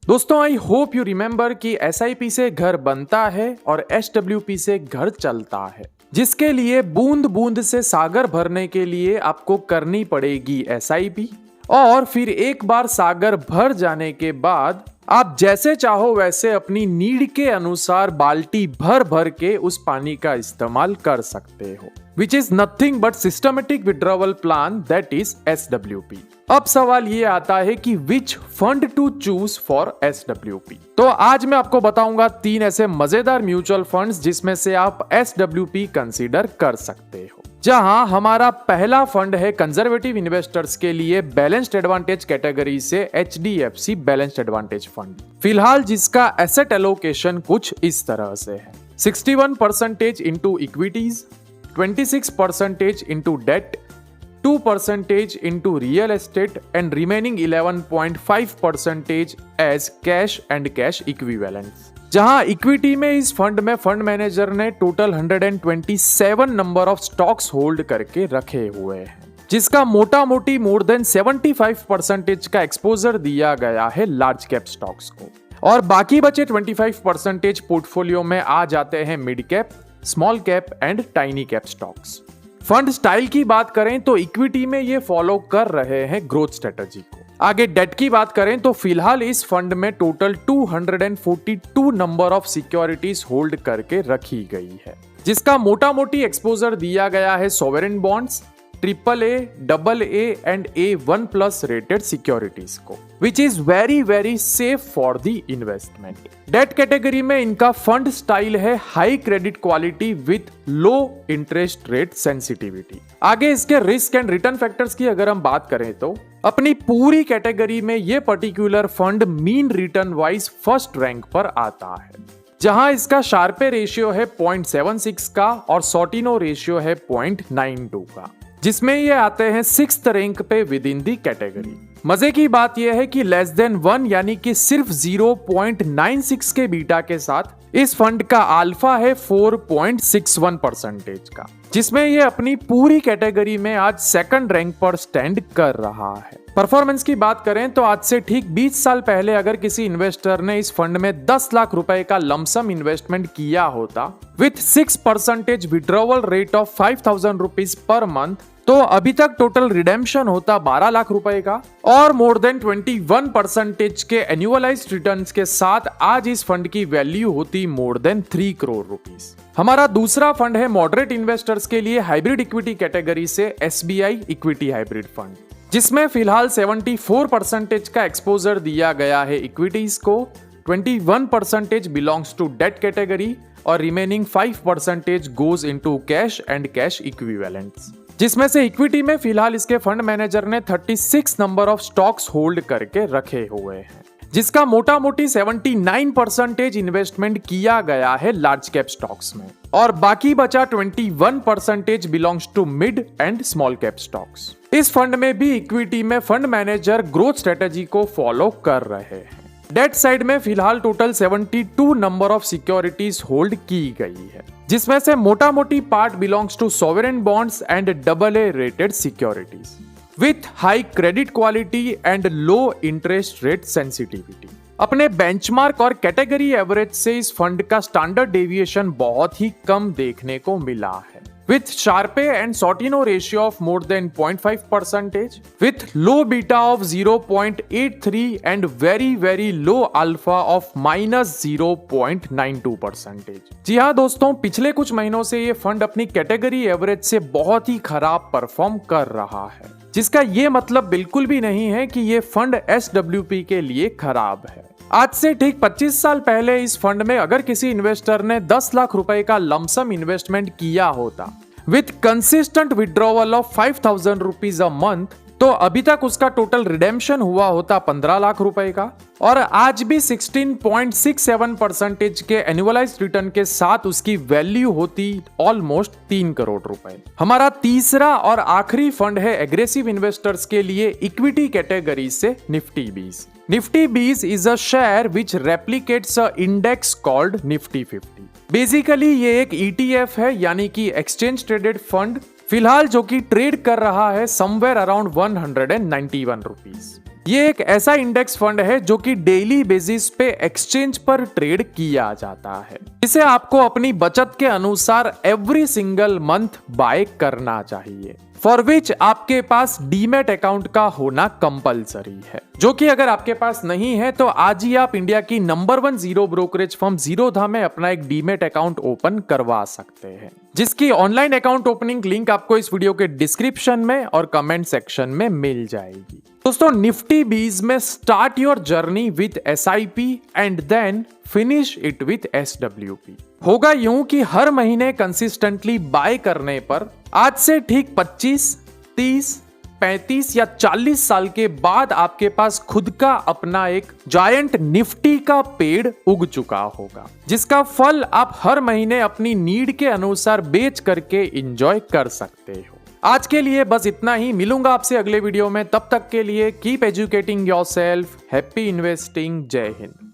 दोस्तों I hope you remember कि SIP से घर बनता है और एसडब्ल्यूपी से घर चलता है, जिसके लिए बूंद बूंद से सागर भरने के लिए आपको करनी पड़ेगी एसआईपी। और फिर एक बार सागर भर जाने के बाद आप जैसे चाहो वैसे अपनी नीड के अनुसार बाल्टी भर भर के उस पानी का इस्तेमाल कर सकते हो, which is nothing but systematic withdrawal plan, that is SWP. अब सवाल ये आता है कि which fund to choose for SWP. तो आज मैं आपको बताऊंगा 3 ऐसे मजेदार म्यूचुअल फंड्स जिसमें से आप एसडब्ल्यूपी कंसीडर कर सकते हो। जहां हमारा पहला फंड है कंजर्वेटिव इन्वेस्टर्स के लिए बैलेंस्ड एडवांटेज कैटेगरी से एचडीएफसी बैलेंस्ड एडवांटेज फंड, फिलहाल जिसका एसेट एलोकेशन कुछ इस तरह से है: 61% into equities, 26% into debt, 2% into real estate and remaining 11.5% as cash and cash equivalents। जहां इक्विटी में इस फंड में फंड मैनेजर ने total 127 number of stocks hold करके रखे हुए हैं, जिसका मोटा मोटी मोर देन 75% का एक्सपोजर दिया गया है लार्ज कैप स्टॉक्स को, और बाकी बचे 25% पोर्टफोलियो में आ जाते हैं mid cap, small cap and tiny cap stocks. Fund style की बात करें तो इक्विटी में ये फॉलो कर रहे हैं ग्रोथ स्ट्रेटजी को। आगे डेट की बात करें तो फिलहाल इस फंड में total 242 number of securities hold करके रखी गई है, जिसका मोटा मोटी एक्सपोजर दिया गया है sovereign bonds, AAA, AA and A1+ rated securities को, which is very very safe for the investment. Debt category में इनका फंड स्टाइल है high credit quality with low interest rate sensitivity. आगे इसके रिस्क एंड रिटर्न फैक्टर्स की अगर हम बात करें तो अपनी पूरी कैटेगरी में ये particular fund mean return wise first rank पर आता है, जहां इसका शार्पे रेशियो है 0.76 का और सॉर्टिनो रेशियो है 0.92 का, जिसमें ये आते हैं 6th रैंक पे विद इन दी कैटेगरी। मजे की बात यह है कि लेस देन 1 यानी कि सिर्फ 0.96 के बीटा के साथ इस फंड का अल्फा है 4.61% का, जिसमें ये अपनी पूरी कैटेगरी में आज 2nd रैंक पर स्टैंड कर रहा है। परफॉर्मेंस की बात करें तो आज से ठीक 20 साल पहले अगर किसी इन्वेस्टर ने इस फंड में 10 लाख रुपए का लमसम इन्वेस्टमेंट किया होता with 6% withdrawal rate of 5,000 rupees per month, तो अभी तक टोटल रिडेम्पशन होता 12 लाख रुपए का, और मोर देन 21% के एनुअलाइज्ड रिटर्न्स के साथ आज इस फंड की वैल्यू होती मोर देन 3 करोड़ रुपीस। हमारा दूसरा फंड है मॉडरेट इन्वेस्टर्स के लिए हाइब्रिड इक्विटी कैटेगरी से एसबीआई इक्विटी हाइब्रिड फंड, जिसमें फिलहाल 74% का एक्सपोजर दिया गया है इक्विटीज को, 21% बिलोंग्स टू डेट कैटेगरी और remaining 5% goes into cash and cash equivalents, जिसमें से इक्विटी में फिलहाल इसके फंड मैनेजर ने 36 नंबर ऑफ स्टॉक्स होल्ड करके रखे हुए हैं, जिसका मोटा मोटी 79% इन्वेस्टमेंट किया गया है लार्ज कैप स्टॉक्स में, और बाकी बचा 21% belongs to mid and small cap stocks. इस फंड में भी इक्विटी में फंड मैनेजर ग्रोथ स्ट्रेटजी को फॉलो कर रहे हैं। डेट साइड में फिलहाल total 72 number of securities hold की गई है, जिसमें से मोटा मोटी part belongs to sovereign bonds and AA rated securities with high credit quality and low interest rate sensitivity. अपने बेंचमार्क और कैटेगरी एवरेज से इस फंड का स्टैंडर्ड डेविएशन बहुत ही कम देखने को मिला है, with Sharpe and Sortino ratio of more than 0.5%, with low beta of 0.83 and very low alpha of -0.92%। जी हाँ दोस्तों, पिछले कुछ महीनों से ये फंड अपनी कैटेगरी एवरेज से बहुत ही खराब परफॉर्म कर रहा है, जिसका ये मतलब बिल्कुल भी नहीं है कि ये फंड एसडब्ल्यूपी के लिए खराब है। आज से ठीक 25 साल पहले इस फंड में अगर किसी इन्वेस्टर ने 10 लाख रुपए का लमसम इन्वेस्टमेंट किया होता with consistent withdrawal of 5,000 rupees a month, तो अभी तक उसका टोटल रिडेम्पशन हुआ होता 15 लाख रुपए का, और आज भी 16.67% के एनुअलाइज्ड रिटर्न के साथ उसकी वैल्यू होती ऑलमोस्ट 3 करोड़ रुपए। हमारा तीसरा और आखिरी फंड है एग्रेसिव इन्वेस्टर्स के लिए इक्विटी कैटेगरी से Nifty 20। Nifty 20 is a share which replicates a index called Nifty 50। Basically ये एक ETF है, यानी कि एक्सचेंज ट्रेडेड फंड, फिलहाल जो कि ट्रेड कर रहा है समवेयर अराउंड 191 रुपीज। ये एक ऐसा इंडेक्स फंड है जो कि डेली बेसिस पे एक्सचेंज पर ट्रेड किया जाता है, इसे आपको अपनी बचत के अनुसार एवरी सिंगल मंथ बाय करना चाहिए, फॉर विच आपके पास डीमैट अकाउंट का होना कंपलसरी है, जो कि अगर आपके पास नहीं है तो आज ही आप इंडिया की number 1 zero brokerage firm Zerodha में अपना एक डीमैट अकाउंट ओपन करवा सकते हैं, जिसकी ऑनलाइन अकाउंट ओपनिंग लिंक आपको इस वीडियो के डिस्क्रिप्शन में और कमेंट सेक्शन में मिल जाएगी। दोस्तों, निफ्टी बीज में start your journey with SIP and then finish it with SWP। होगा यूं कि हर महीने कंसिस्टेंटली बाय करने पर आज से ठीक 25, 30, 35 या 40 साल के बाद आपके पास खुद का अपना एक जायंट निफ्टी का पेड़ उग चुका होगा, जिसका फल आप हर महीने अपनी नीड के अनुसार बेच करके एंजॉय कर सकते हो। आज के लिए बस इतना ही, मिलूंगा आपसे अगले वीडियो में, तब तक के लिए keep educating yourself, happy investing, जय हिंद।